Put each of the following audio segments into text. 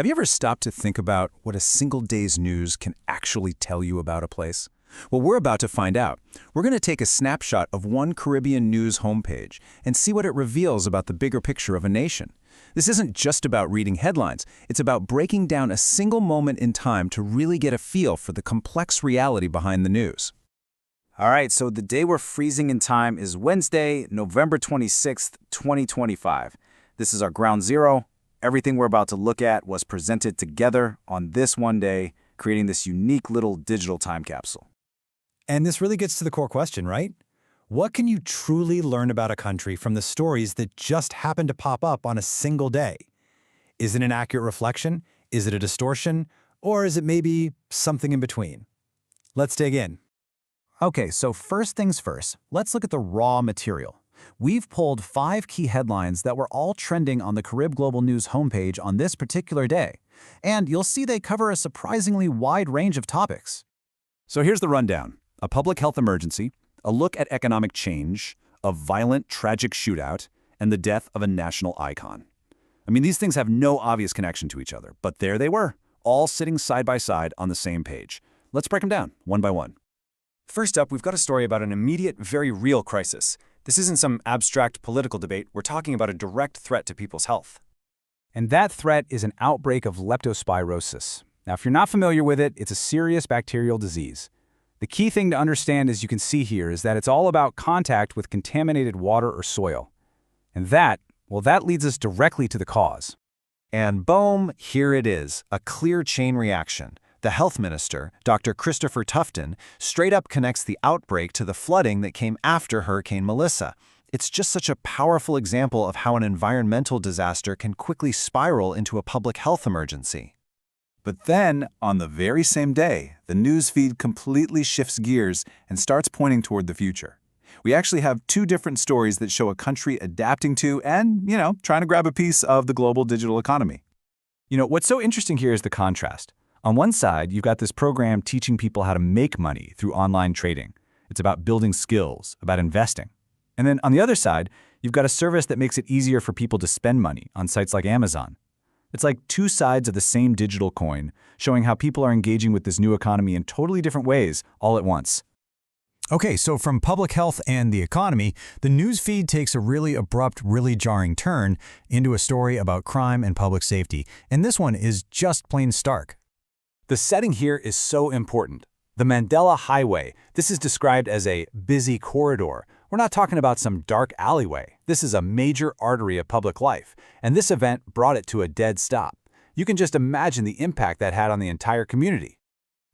Have you ever stopped to think about what a single day's news can actually tell you about a place? Well, we're about to find out. We're going to take a snapshot of one Caribbean news homepage and see what it reveals about the bigger picture of a nation. This isn't just about reading headlines. It's about breaking down a single moment in time to really get a feel for the complex reality behind the news. All right, so the day we're freezing in time is Wednesday, November 26th, 2025. This is our ground zero. Everything we're about to look at was presented together on this one day, creating this unique little digital time capsule. And this really gets to the core question, right? What can you truly learn about a country from the stories that just happen to pop up on a single day? Is it an accurate reflection? Is it a distortion? Or is it maybe something in between? Let's dig in. Okay, so first things first, let's look at the raw material. We've pulled 5 key headlines that were all trending on the Carib Global News homepage on this particular day. And you'll see they cover a surprisingly wide range of topics. So here's the rundown. A public health emergency, a look at economic change, a violent, tragic shootout, and the death of a national icon. I mean, these things have no obvious connection to each other, but there they were, all sitting side by side on the same page. Let's break them down, one by one. First up, we've got a story about an immediate, very real crisis. This isn't some abstract political debate. We're talking about a direct threat to people's health. And that threat is an outbreak of leptospirosis. Now, if you're not familiar with it, it's a serious bacterial disease. The key thing to understand, as you can see here, is that it's all about contact with contaminated water or soil. And that leads us directly to the cause. And boom, here it is, a clear chain reaction. The health minister, Dr. Christopher Tufton, straight up connects the outbreak to the flooding that came after Hurricane Melissa. It's just such a powerful example of how an environmental disaster can quickly spiral into a public health emergency. But then, on the very same day, the news feed completely shifts gears and starts pointing toward the future. We actually have 2 different stories that show a country adapting to and, trying to grab a piece of the global digital economy. What's so interesting here is the contrast. On one side, you've got this program teaching people how to make money through online trading. It's about building skills, about investing. And then on the other side, you've got a service that makes it easier for people to spend money on sites like Amazon. It's like 2 sides of the same digital coin, showing how people are engaging with this new economy in totally different ways all at once. Okay, so from public health and the economy, the news feed takes a really abrupt, really jarring turn into a story about crime and public safety. And this one is just plain stark. The setting here is so important. The Mandela Highway. This is described as a busy corridor. We're not talking about some dark alleyway. This is a major artery of public life, and this event brought it to a dead stop. You can just imagine the impact that had on the entire community.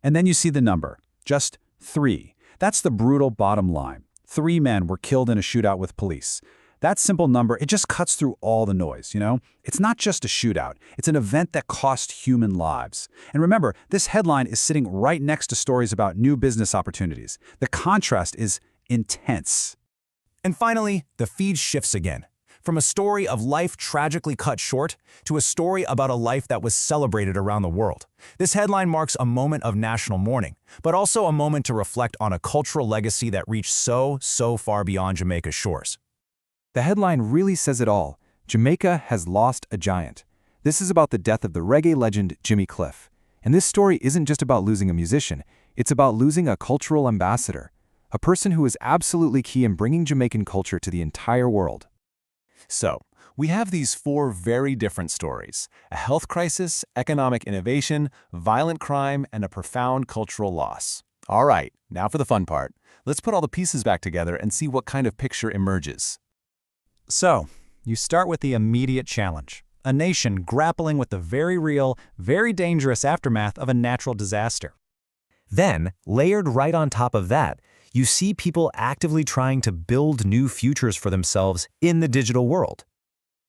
And then you see the number, just 3. That's the brutal bottom line. 3 men were killed in a shootout with police. That simple number, it just cuts through all the noise, It's not just a shootout. It's an event that cost human lives. And remember, this headline is sitting right next to stories about new business opportunities. The contrast is intense. And finally, the feed shifts again. From a story of life tragically cut short to a story about a life that was celebrated around the world. This headline marks a moment of national mourning, but also a moment to reflect on a cultural legacy that reached so far beyond Jamaica's shores. The headline really says it all. Jamaica has lost a giant. This is about the death of the reggae legend Jimmy Cliff. And this story isn't just about losing a musician. It's about losing a cultural ambassador, a person who was absolutely key in bringing Jamaican culture to the entire world. So, we have these 4 very different stories: a health crisis, economic innovation, violent crime, and a profound cultural loss. All right, now for the fun part. Let's put all the pieces back together and see what kind of picture emerges. So, you start with the immediate challenge. A nation grappling with the very real, very dangerous aftermath of a natural disaster. Then, layered right on top of that, you see people actively trying to build new futures for themselves in the digital world.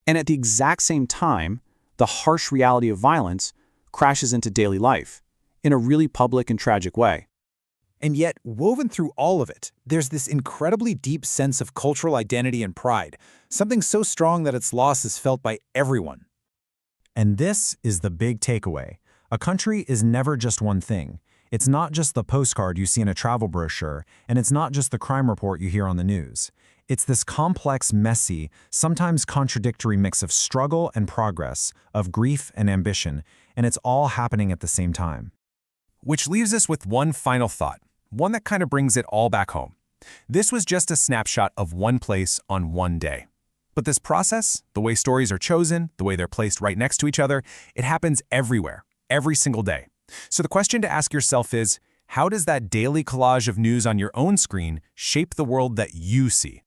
And at the exact same time, the harsh reality of violence crashes into daily life in a really public and tragic way. And yet, woven through all of it, there's this incredibly deep sense of cultural identity and pride, something so strong that its loss is felt by everyone. And this is the big takeaway. A country is never just one thing. It's not just the postcard you see in a travel brochure, and it's not just the crime report you hear on the news. It's this complex, messy, sometimes contradictory mix of struggle and progress, of grief and ambition, and it's all happening at the same time. Which leaves us with one final thought, one that kind of brings it all back home. This was just a snapshot of one place on one day. But this process, the way stories are chosen, the way they're placed right next to each other, it happens everywhere, every single day. So the question to ask yourself is, how does that daily collage of news on your own screen shape the world that you see?